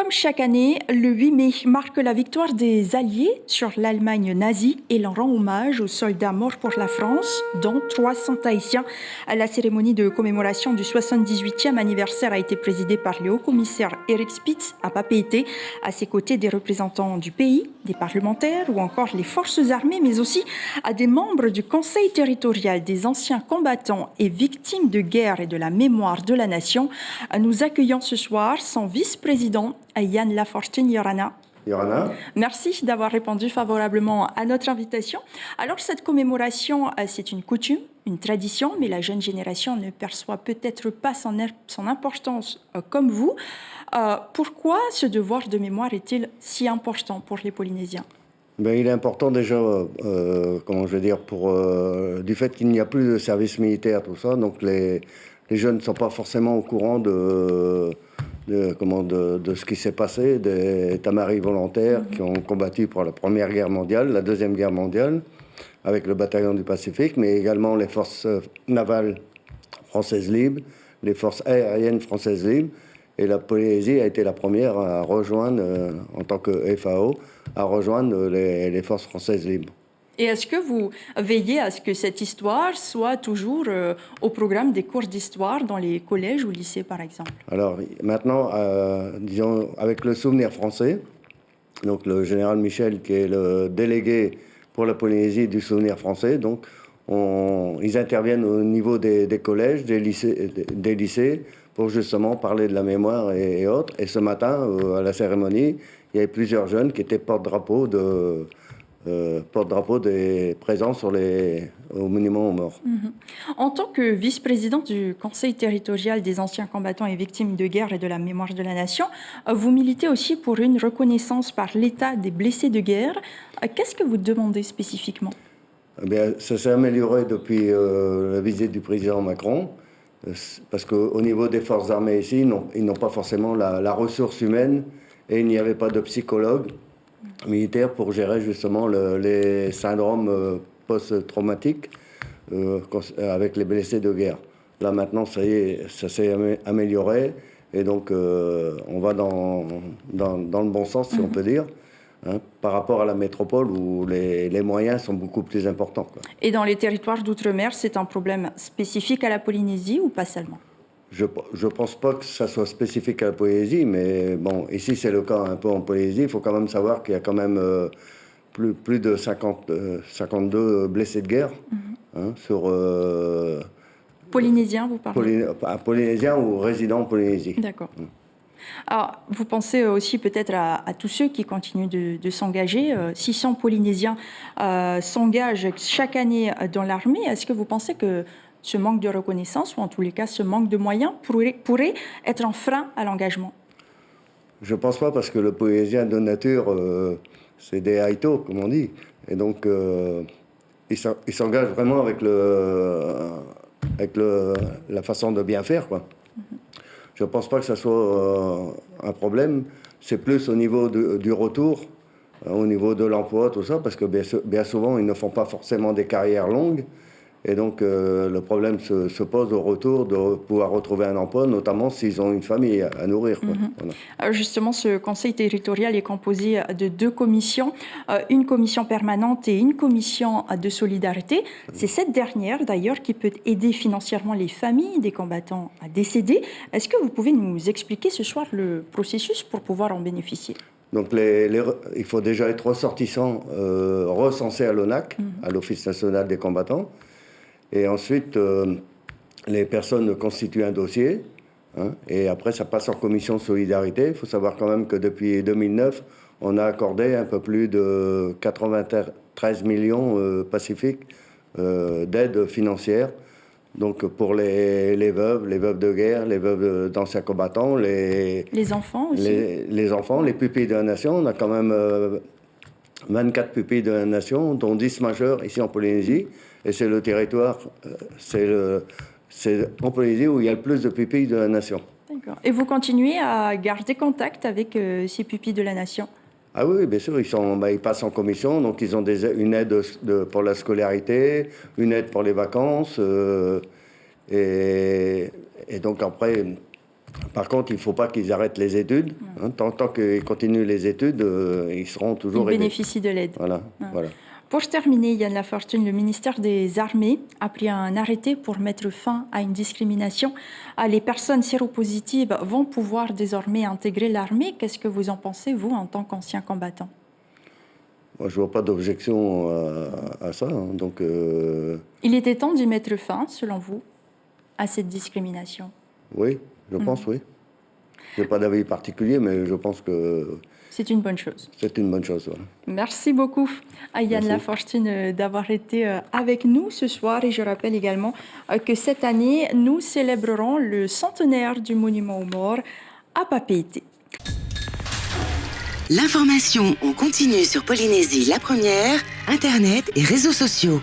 Comme chaque année, le 8 mai marque la victoire des Alliés sur l'Allemagne nazie et l'on rend hommage aux soldats morts pour la France, dont 300 Haïtiens. La cérémonie de commémoration du 78e anniversaire a été présidée par le haut-commissaire Eric Spitz à Papeete, à ses côtés des représentants du pays, des parlementaires ou encore les forces armées, mais aussi à des membres du Conseil territorial des anciens combattants et victimes de guerre et de la mémoire de la nation. Nous accueillons ce soir son vice-président, Yann Lafortune Yorana. Yorana. Merci d'avoir répondu favorablement à notre invitation. Alors, cette commémoration, c'est une coutume, une tradition, mais la jeune génération ne perçoit peut-être pas son importance comme vous. Pourquoi ce devoir de mémoire est-il si important pour les Polynésiens ? Ben, il est important déjà, du fait qu'il n'y a plus de service militaire, tout ça, donc les jeunes ne sont pas forcément au courant de ce qui s'est passé, des tamaris volontaires qui ont combattu pour la Première Guerre mondiale, la Deuxième Guerre mondiale, avec le bataillon du Pacifique, mais également les forces navales françaises libres, les forces aériennes françaises libres. Et la Polynésie a été la première à rejoindre, en tant que FAO, à rejoindre les forces françaises libres. Et est-ce que vous veillez à ce que cette histoire soit toujours au programme des cours d'histoire dans les collèges ou lycées, par exemple ? Alors maintenant, disons, avec le souvenir français, donc le général Michel, qui est le délégué pour la Polynésie du souvenir français, donc ils interviennent au niveau des collèges, des lycées, pour justement parler de la mémoire et autres. Et ce matin, à la cérémonie, il y avait plusieurs jeunes qui étaient porte-drapeau des présents au monument aux morts. En tant que vice-président du Conseil territorial des anciens combattants et victimes de guerre et de la mémoire de la nation, vous militez aussi pour une reconnaissance par l'État des blessés de guerre. Qu'est-ce que vous demandez spécifiquement ? Eh bien, ça s'est amélioré depuis la visite du président Macron, parce qu'au niveau des forces armées ici, ils n'ont pas forcément la ressource humaine et il n'y avait pas de psychologue militaire pour gérer justement les syndromes post-traumatiques avec les blessés de guerre. Là maintenant, ça y est, ça s'est amélioré et donc on va dans le bon sens, si on peut dire, par rapport à la métropole où les moyens sont beaucoup plus importants, quoi. Et dans les territoires d'outre-mer, c'est un problème spécifique à la Polynésie ou pas seulement ? Je ne pense pas que ça soit spécifique à la Polynésie, mais bon, ici c'est le cas un peu en Polynésie. Il faut quand même savoir qu'il y a quand même plus de 52 blessés de guerre sur... Polynésiens, vous parlez ? Polynésiens ou résidents en Polynésie. D'accord. Alors, vous pensez aussi peut-être à tous ceux qui continuent de s'engager. 600 Polynésiens s'engagent chaque année dans l'armée. Est-ce que vous pensez que ce manque de reconnaissance, ou en tous les cas ce manque de moyens, pourrait être un frein à l'engagement ? Je ne pense pas, parce que le Polynésien de nature, c'est des haïtos, comme on dit. Et donc, il s'engage vraiment avec la façon de bien faire, quoi. Je ne pense pas que ça soit un problème. C'est plus au niveau du retour, au niveau de l'emploi, tout ça, parce que bien souvent, ils ne font pas forcément des carrières longues. Et donc, le problème se pose au retour de pouvoir retrouver un emploi, notamment s'ils ont une famille à nourrir, quoi. Voilà. Alors justement, ce conseil territorial est composé de 2 commissions, une commission permanente et une commission de solidarité. C'est cette dernière, d'ailleurs, qui peut aider financièrement les familles des combattants décédés. Est-ce que vous pouvez nous expliquer ce soir le processus pour pouvoir en bénéficier ? Donc, il faut déjà être ressortissant, recensé à l'ONAC, à l'Office national des combattants. Et ensuite, les personnes constituent un dossier, et après, ça passe en commission de solidarité. Il faut savoir quand même que depuis 2009, on a accordé un peu plus de 93 millions Pacifiques d'aide financière. Donc, pour les veuves de guerre, les veuves d'anciens combattants, les enfants aussi. Les enfants, les pupilles de la nation. On a quand même 24 pupilles de la nation, dont 10 majeurs ici en Polynésie. Et c'est le territoire, c'est en Polynésie où il y a le plus de pupilles de la nation. D'accord. Et vous continuez à garder contact avec ces pupilles de la nation ? Ah oui, bien sûr, ils passent en commission, donc ils ont une aide pour la scolarité, une aide pour les vacances, et donc après, Par contre, il ne faut pas qu'ils arrêtent les études. Tant qu'ils continuent les études, ils seront toujours Ils aidés. bénéficient de l'aide. Voilà, voilà. Pour terminer, Yann Lafortune, le ministère des Armées a pris un arrêté pour mettre fin à une discrimination. Les personnes séropositives vont pouvoir désormais intégrer l'armée. Qu'est-ce que vous en pensez, vous, en tant qu'ancien combattant? Moi, je ne vois pas d'objection à ça. Donc, il était temps d'y mettre fin, selon vous, à cette discrimination? Oui, je pense, oui. Je n'ai pas d'avis particulier, mais je pense que... C'est une bonne chose. C'est une bonne chose, voilà. Merci beaucoup à Yann Lafortune d'avoir été avec nous ce soir. Et je rappelle également que cette année, nous célébrerons le centenaire du monument aux morts à Papeete. L'information en continu sur Polynésie la première, Internet et réseaux sociaux.